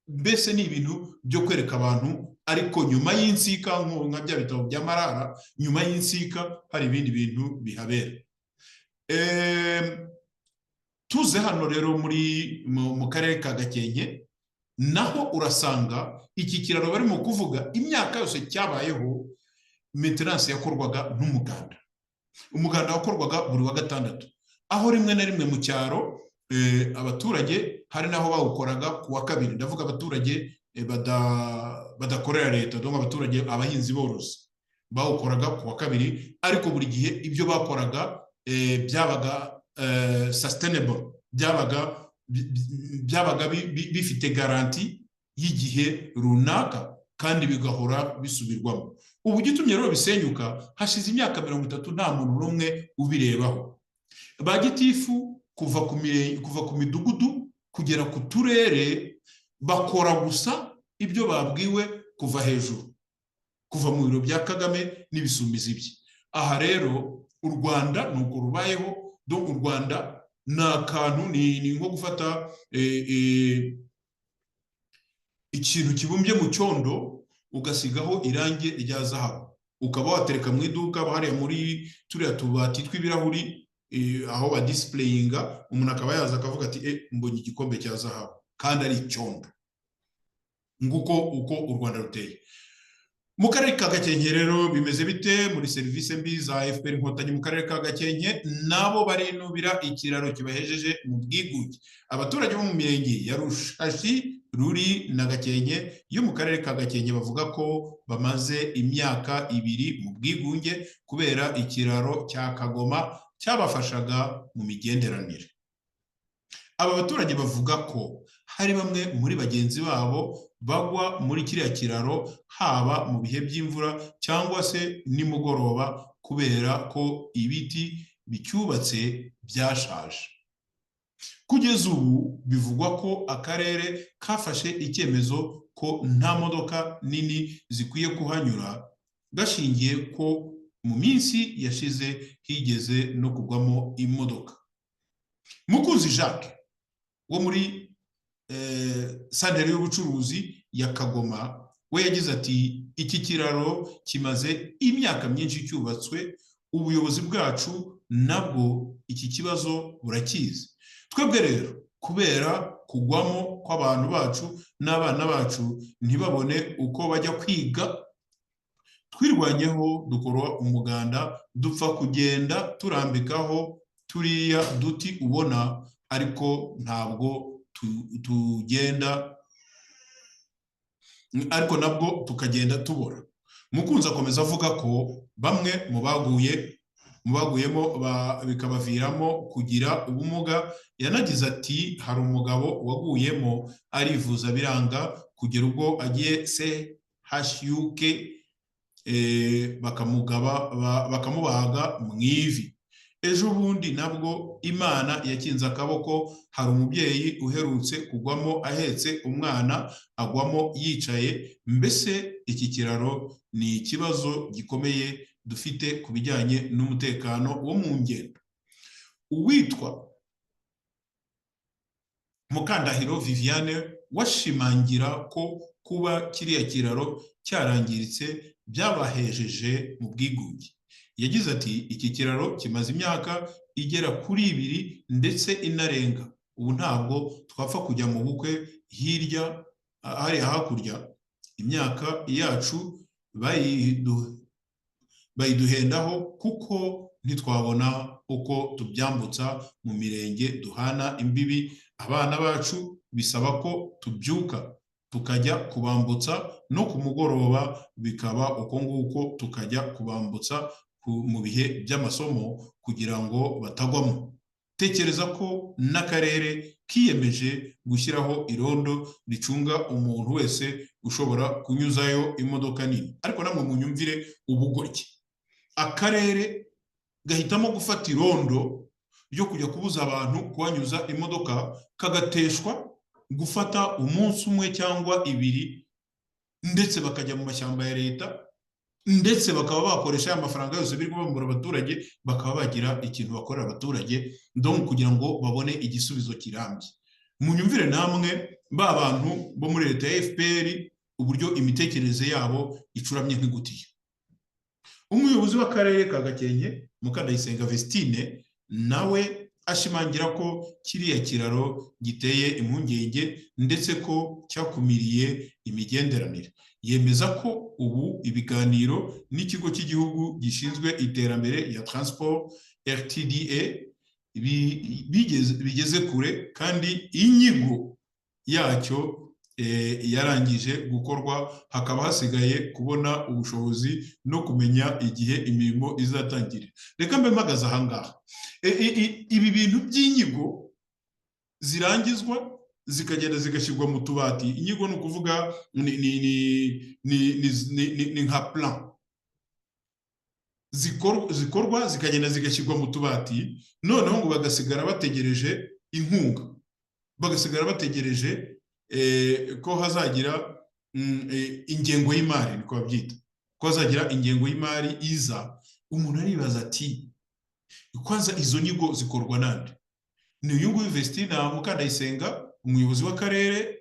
mbese ni ibintu byo kwereka abantu. Ariko nyuma y'insika, nka bya bitabo bya Marara, nyuma y'insika hari ibindi bintu bihabera. Tuze hano rero mu karere ka Gakenke, naho urasanga iki kiraro barimo kuvuga imyaka yose cyabayeho, maintenance yakorwaga n'umuganda. Umuganda wakorwaga buri wa gatandatu, aho rimwe na rimwe mu cyaro abaturage hari naho bawukoraga ku wa kabiri. Ndavuga abaturage badakorera leta, donc abaturage, abahinzi borozi, bawukoraga ku wa kabiri. Ariko buri gihe ibyo bakoraga byabaga sustainable, byabaga bifite garanti y'igihe runaka, kandi bigahora bisubirwamo. Ubu gitumye rero bisenyuka, hashize imyaka 30 nta muntu n'umwe ubirebaho. Ba gitifu kuva ku midugudu kugera ku turere bakora gusa ibyo babwiwe kuva hejuru, kuva mu biro bya Kagame n'ibisumizi bye. Aha rero u Rwanda nuko rubayeho, donc u Rwanda na kantu ni nko gufata ikintu kibumbye mu cyondo ugasigaho irangi rya zahabu, ukaba watereka mu iduka hariya muri turiya tubati tw'ibirahuri, aho ba displayinga, umuntu akaba yaza akavuga ati mbonye igikombe cya zahabu, kandi ari icyondo. Nguko uko u Rwanda ruteye. Mu karere ka Gakenke rero bimeze bite muri serivisi mbi za FPR Inkotanyi mu karere ka Gakenke? Nabo barinubira ikiraro kibahejeje mu bwigunge. Abaturage bo mu mirenge ya Rushashi, Ruri na Gakenke yo mu karere ka Gakenke bavuga ko bamaze imyaka 2 mu bwigunge kubera ikiraro cya Kagoma cyabafashaga mu migenderanire. Aba baturage bavuga ko hari bamwe muri bagenzi babo bagwa muri kiriya kiraro, haba mu bihe by'imvura cyangwa se nimugoroba, kubera ko ibiti bicyubatse byashaje. Kugeza ubu bivugwa ko akarere kafashe icyemezo ko nta modoka nini zikwiye kuhanyura, gashingiye ko mu minsi yashize higeze no kugwamo imodoka. Mukunzi Jacques, wo muri santere y'ubucuruzi ya Kagoma, we yagize ati iki kiraro kimaze imyaka myinshi cyubatswe, ubuyobozi bwacu nabwo iki kibazo burakizi. Twebwe rero kubera kugwamo kw'abantu bacu n'abana bacu ntibabone uko bajya kwiga, twirwanyeho dukora umuganda, dupfa kugenda turambikaho turiya duti ubona, ariko ntabwo tugenda, ariko nabwo tukagenda tubora. Mukunzi akomeza avuga ko bamwe mu baguyemo bikabaviramo kugira ubumuga. Yanagize ati hari umugabo waguyemo arivuza biranga kugera ubwo agiye CHUK bakamubaga mu ivi. Ejo bundi nabwo Imana yakinze akaboko, hari umubyeyi uherutse kugwamo ahetse umwana, agwamo yicaye. Mbese iki kiraro ni ikibazo gikomeye dufite ku bijyanye n'umutekano wo mu ngendo. Uwitwa Mukandahiro Viviane washimangira ko kuba kiriya kiraro cyarangiritse byabahejeje mu bwigunge. Yagize ati iki kiraro kimaze imyaka igera kuri 2 ndetse inarenga. Ubu ntabwo twapfa kujya mu bukwe hirya hariya hakurya, imyaka yacu bayiduhendaho kuko ntitwabona uko tubyambutsa mu mirenge duhana imbibi. Abana bacu bisaba ko tubyuka tukajya kubambutsa, no ku mugoroba bikaba uko nguko tukajya kubambutsa mu bihe by'amasomo kugira ngo batagwamo. Tekereza ko n'akarere kiyemeje gushyiraho irondo ricunga umuntu wese ushobora kunyuzayo imodoka nini. Ariko namwe munyumvire ubugoryi, akarere gahitamo gufata irondo ryo kujya kubuza abantu kuhanyuza imodoka, kagateshwa gufata umunsi umwe cyangwa 2 ndetse bakajya mu mashyamba ya leta, ndetse bakaba bakoresha amafaranga yose biri kubambura abaturage, bakaba bagira ikintu bakorera abaturage donc kugira ngo babone igisubizo kirambye. Munyumvire namwe ba bantu bo muri leta ya FPR uburyo imitekerereze yabo icuramye nk'igutiye. Umuyobozi w'akarere ka Gakenke Mukandayisenga Vestine nawe ashimangira ko kiriya kiraro giteye impungenge ndetse ko cyakumiriye imigenderanire. Yemeza ko ubu ibiganiro n'ikigo cy'igihugu gishinzwe iterambere ya transport RTDA bigeze kure, kandi inyigo yacyo yarangije gukorwa, hakaba hasigaye kubona ubushobozi no kumenya igihe imirimo izatangirira. Reka mbe mpagaze ahangaha. Ibi bintu by'inyigo zirangizwa zikagenda zigashyirwa mu tubati. Inyigo ni ukuvuga ni nka plan zikorwa zikagenda zigashyirwa mu tubati, noneho ngo bagasigara bategereje inkunga, bagasigara bategereje ko hazagira ingengo y'imari, niko babyita, ko hazagira ingengo y'imari iza. Umuntu aribaza ati kwanza izo nyigo zikorwa nande? Ni uyu nguyu Vestine Mukandayisenga umuyobozi w'akarere,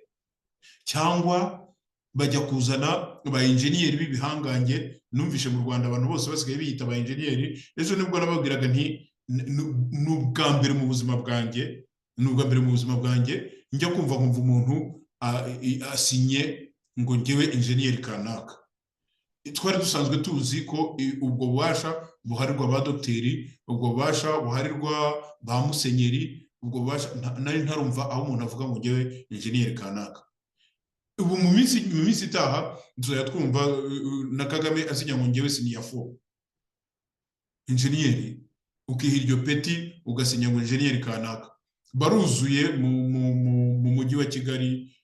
cyangwa bajya kuzana ba engineer b'ibihangange? Numvishe mu Rwanda abantu bose basigaye biyita ba engineer. Ejo nibwo nababwiraga nti n'ubwa mbere mu buzima bwanjye njya kumva umuntu asinye ngo ngewe engineer kanaka. Twari dusanzwe tuzi ko ubwo bubasha buharirwa ba dogiteri, ubwo bubasha buharirwa ba musenyeri, ubwo bubasha nari ntarumva aho umuntu avuga ngo ngewe engineer kanaka. Ubu mu minsi itaha tuzoya twumva na Kagame asinya ngo ngewe siniyafo engineer, ukiha iryo peti ugasinya ngo engineer kanaka. Baruzuye mu mujyi wa Kigali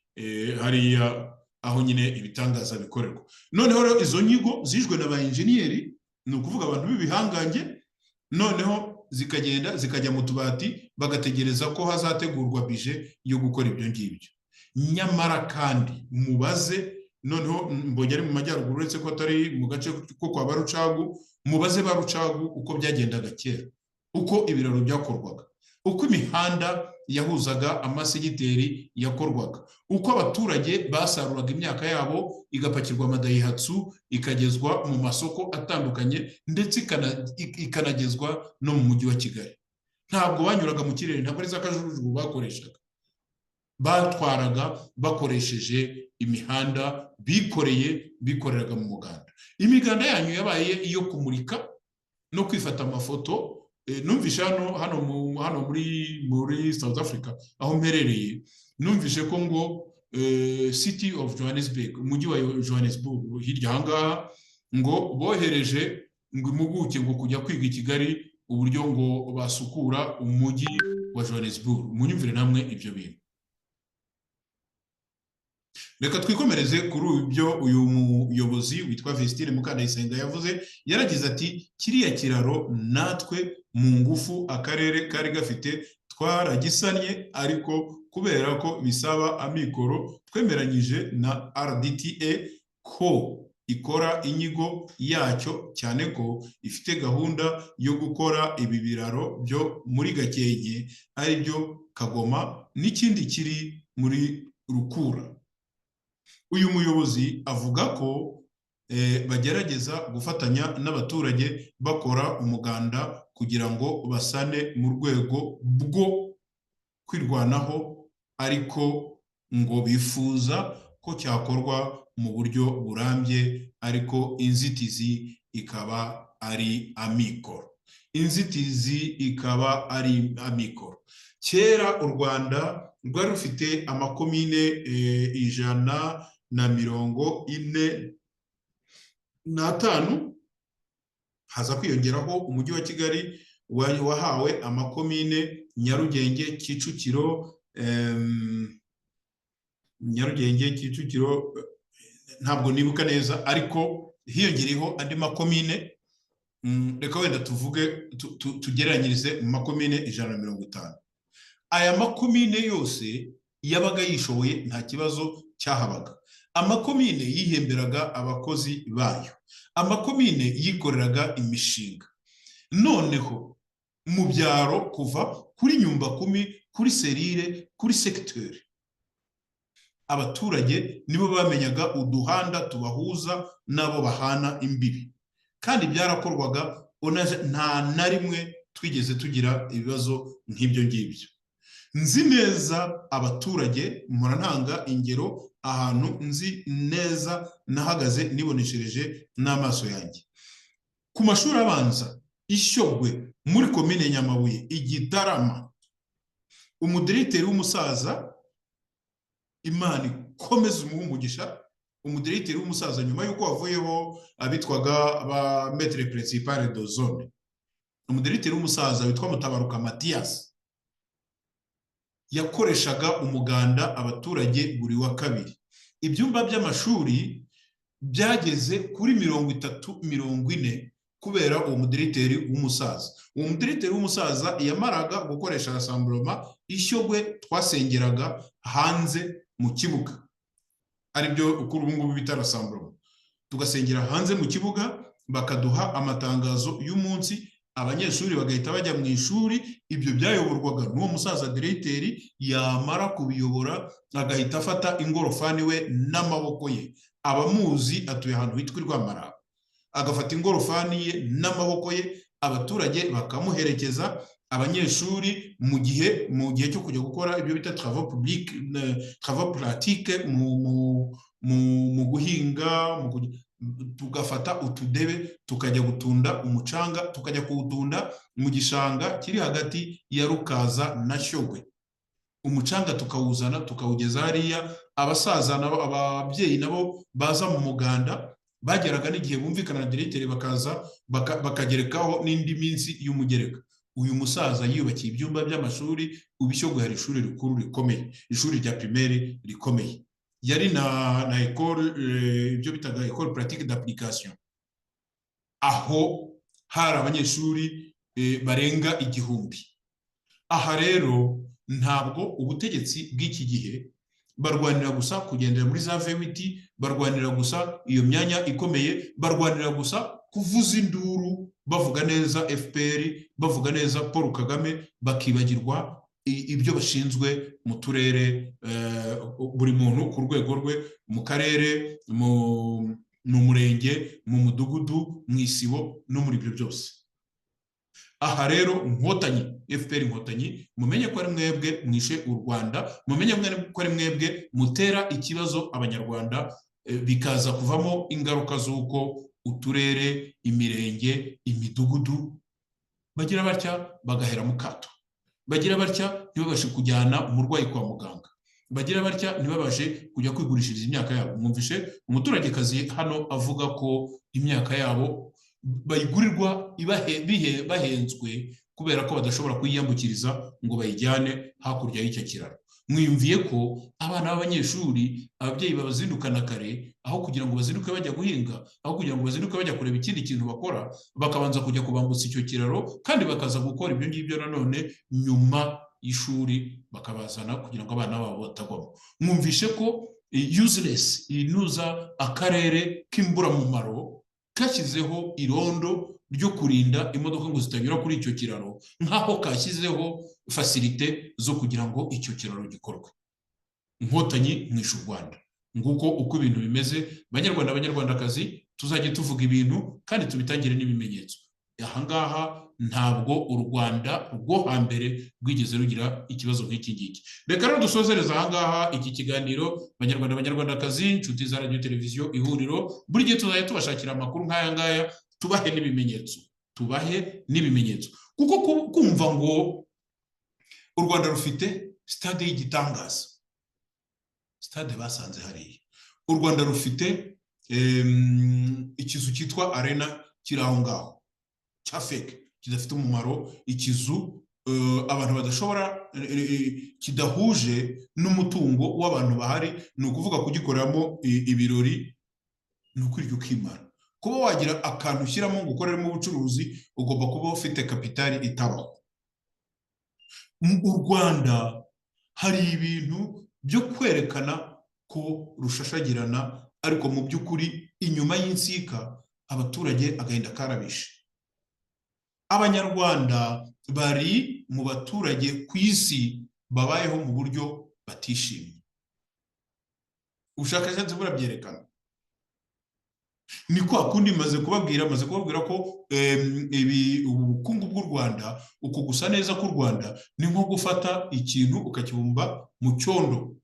hariya aho nyine ibitangaza bikorerwa. Noneho rero izo nyigo zijwe na ba engineer, ni ukuvuga abantu b'ibihangange, noneho zikagenda zikajya mu tubati, bagategereza ko hazategurwa bije yo gukora ibyo ngibyo. Nyamara kandi mubaze, noneho mbonye ari mu majyaruguru uretse ko atari mu gace ko kwa Barucagu, mubaze Barucagu uko byagendaga kera, uko ibiraro byakorwaga, uko imihanda yahuzaga amasegiteri yakorwaga, uko abaturage basaruraga imyaka yabo igapakirwa amadayihatsu ikagezwa mu masoko atandukanye ndetse ikanagezwa no mu mujyi wa Kigali. Ntabwo banyuraga mu kirere, ntabwo ari za kajugujugu bakoreshaga, batwaraga bakoresheje imihanda, bikoreraga mu muganda. Imiganda yanyu yabaye iyo kumurika no kwifata amafoto. Numvishe hano muri South Africa aho mperereye, numvishe ko ngo City of Johannesburg, umujyi wa Johannesburg hirya ahangaha, ngo bohereje ngo impuguke ngo kujya kwiga i Kigali uburyo ngo basukura umujyi wa Johannesburg. Munyumvire namwe ibyo bintu. Reka twikomereze kuri ibyo uyu muyobozi witwa Vestine Mukandayisenga yavuze. Yaragize ati kiriya kiraro natwe mu ngufu akarere kari gafite twaragisanye, ariko kubera ko bisaba amikoro twemeranyije na RDTA ko ikora inyigo yacyo, cyane ko ifite gahunda yo gukora ibi biraro byo muri Gakenke ari byo Kagoma n'ikindi kiri muri Rukura. Uyu muyobozi avuga ko bagerageza gufatanya n'abaturage bakora umuganda kugira ngo basane mu rwego bwo kwirwanaho, ariko ngo bifuza ko cyakorwa mu buryo burambye, ariko inzitizi ikaba ari amikoro. Kera u Rwanda rwari rufite amakomine 145, haza kwiyongeraho umujyi wa Kigali wahawe amakomine Nyarugenge, Kicukiro, ntabwo nibuka neza, ariko hiyongereho andi makomine. Reka wenda tugereranyirize mu makomine 150. Aya makomine yose yabaga yishoboye, nta kibazo cyahabaga. Amakomine yihemberaga abakozi bayo, amakomine yikoreraga imishinga. Noneho mu byaro, kuva kuri nyumbakumi, kuri serire, kuri sekiteri, abaturage nibo bamenyaga uduhanda tubahuza n'abo bahana imbibi, kandi byarakorwaga. Nta na rimwe twigeze tugira ibibazo nk'ibyo ngibyo. Nzi neza abaturage, mpora ntanga ingero ahantu nzi neza nahagaze niboneshereje n'amaso yanjye. Ku mashuri abanza Ishyogwe muri komine Nyamabuye, Igitarama, umudirecteur w'umusaza, Imana ikomeze umugisha, umudirecteur w'umusaza nyuma yuko wavuyeho abitwaga ba maître principal de zone, umudirecteur w'umusaza witwa Mutabaruka Mathias yakoreshaga umuganda abaturage buri wa kabiri. Ibyumba by'amashuri byageze kuri 30-40 kubera uwo mudirecteur w'umusaza. Uwo mudirecteur w'umusaza yamaraga gukoresha rassemblement Ishyogwe twasengeraga hanze mu kibuga, ari byo ukuri ubu ngubu bita rassemblement. Tugasengera hanze mu kibuga, bakaduha amatangazo y'umunsi, abanyeshuri bagahita bajya mu ishuri. Ibyo byayoborwaga n'uwo musaza directeur, yamara kubiyobora agahita afata ingorofani we n'amaboko ye. Abamuzi atuye ahantu hitwa Rwamara, agafata ingorofani ye n'amaboko ye, abaturage bakamuherekeza. Abanyeshuri mu gihe cyo kujya gukora ibyo bita travaux publics, travaux pratiques, mu guhinga, tugafata utudebe tukajya gutunda umucanga, tukajya kuwutunda mu gishanga kiri hagati ya Rukaza na Shyogwe. Umucanga tukawuzana tukawugeza hariya. Abasaza nabo, ababyeyi nabo baza mu muganda, bageraga n'igihe bumvikana na directeur bakaza bakagerekaho n'indi minsi y'umugereka. Uyu musaza yiyubakiye ibyumba by'amashuri. Ubishyogwe hari ishuri rikuru rikomeye, ishuri rya primaire rikomeye. Yari na école, ibyo bitaga école pratique d'application, aho hari abanyeshuri barenga 1000. Aha rero ntabwo ubutegetsi bw'iki gihe barwanira gusa kugendera muri za V8, barwanira gusa iyo myanya ikomeye, barwanira gusa kuvuza induru bavuga neza FPR, bavuga neza Paul Kagame, bakibagirwa ibyo bashinzwe mu turere, buri muntu ku rwego rwe, mu karere, mu murenge, mu mudugudu, mu isibo no muri ibyo byose. Aha rero Inkotanyi, FPR Inkotanyi, mumenye ko ari mwebwe mwishe u Rwanda, mumenye ko ari mwebwe mutera ikibazo Abanyarwanda, bikaza kuvamo ingaruka z'uko uturere, imirenge, imidugudu bagira batya bagahera mu kato, bagira batya ntibabashe kujyana umurwayi kwa muganga, bagira batya ntibabashe kujya kwigurishiriza imyaka yabo. Mwumvishe umuturagekazi hano avuga ko imyaka yabo bayigurirwa bahenzwe kubera ko badashobora kuyiyambukiriza ngo bayijyane hakurya y'icyo kiraro. Mwiyumviye ko abana b'abanyeshuri, ababyeyi babazindukana kare, aho kugira ngo bazinduke bajya guhinga, aho kugira ngo bazinduke bajya kureba ikindi kintu bakora, bakabanza kujya kubambutsa icyo kiraro, kandi bakaza gukora ibyo ngibyo nanone nyuma y'ishuri bakabazana kugira ngo abana babo batagwamo. Mwumvishe ko useless inuza akarere k'imburamumaro kashyizeho irondo ryo kurinda imodoka ngo zitanyura kuri icyo kiraro, nk'aho kashyizeho facilite zo kugira ngo icyo kiraro gikorwe. Inkotanyi mwishe u Rwanda. Nguko uko ibintu bimeze. Banyarwanda, Banyarwandakazi, tuzajye tuvuga ibintu kandi tubitangire n'ibimenyetso. Aha ngaha ntabwo u Rwanda rwo hambere rwigeze rugira ikibazo nk'iki ngiki. Reka rero dusozereza aha ngaha iki kiganiro. Banyarwanda, Banyarwandakazi, inshuti za Radio Televiziyo Ihuriro, buri gihe tuzajya tubashakira amakuru nk'aya ngaya, tubahe n'ibimenyetso. Kuko kumva ngo u Rwanda rufite stade y'igitangaza, stade basanze hariya. U Rwanda rufite ikizu cyitwa arena kiri aho ngaho cya fake, kidafite umumaro, ikizu abantu badashobora, kidahuje n'umutungo w'abantu bahari. Ni ukuvuga kugikoreramo ibirori, ni ukwirya ukimara. Kuba wagira akantu ushyiramo ngo ukoreremo ubucuruzi, ugomba kuba ufite kapitali itabaho. Mu Rwanda hari ibintu byo kwerekana ko rushashagirana, ariko mu by'ukuri inyuma y'insika abaturage agahinda karabishe. Abanyarwanda bari mu baturage ku isi babayeho mu buryo batishimye. Ubushakashatsi burabyerekana. Ni kwa kundi maze kubabwira ko ubukungu bw'u Rwanda, uko gusa neza k'u Rwanda, ni nko gufata ikintu ukakibumba mu cyondo.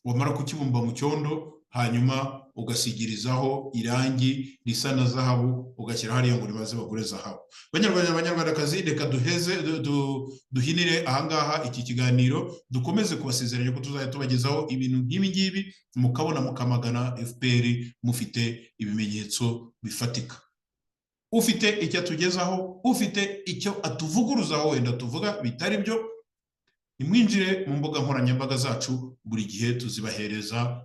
Wamara kukibumba mu cyondo, hanyuma ugasigirizaho irangi risa na zahabu, ugashyira hariya ngo ribaze bagure zahabu. Banyarwanda, Banyarwandakazi, reka duhinire ahangaha iki kiganiro, dukomeze kubasezeranya ko tuzajya tubagezaho ibintu nk'ibi ngibi, mukabona mukamagana FPR mufite ibimenyetso bifatika. Ufite icyo atugezaho, ufite icyo atuvuguruzaho, wenda tuvuga bitari byo, nimwinjire mu mbuga nkoranyambaga zacu, buri gihe tuzibahereza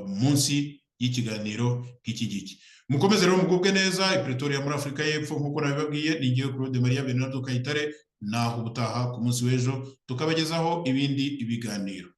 munsi y'ikiganiro nk'iki ngiki. Mukomeze rero mugubwe neza. Pretoria muri Afurika y'Epfo, nk'uko nabibabwiye, ni igihe Claude Maria Bernardo Kayitare, naho ubutaha ku munsi w'ejo tukabagezaho ibindi ibiganiro.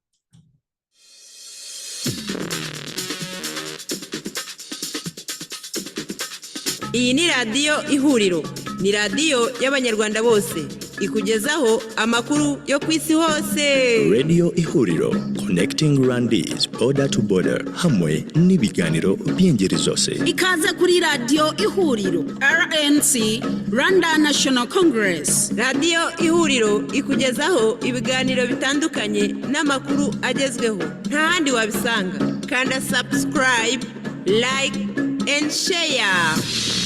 Iyi ni radiyo Ihuriro, ni radiyo y'Abanyarwanda bose, ikugezaho amakuru yo ku isi hose. Radio Ihuriro, connecting Rwandese border to border, hamwe n'ibiganiro by'ingeri zose. Ikaze kuri radiyo Ihuriro, RNC, Rwanda National Congress. Radiyo Ihuriro ikugezaho ibiganiro bitandukanye n'amakuru agezweho, nta handi wabisanga. Kanda subscribe, like and share.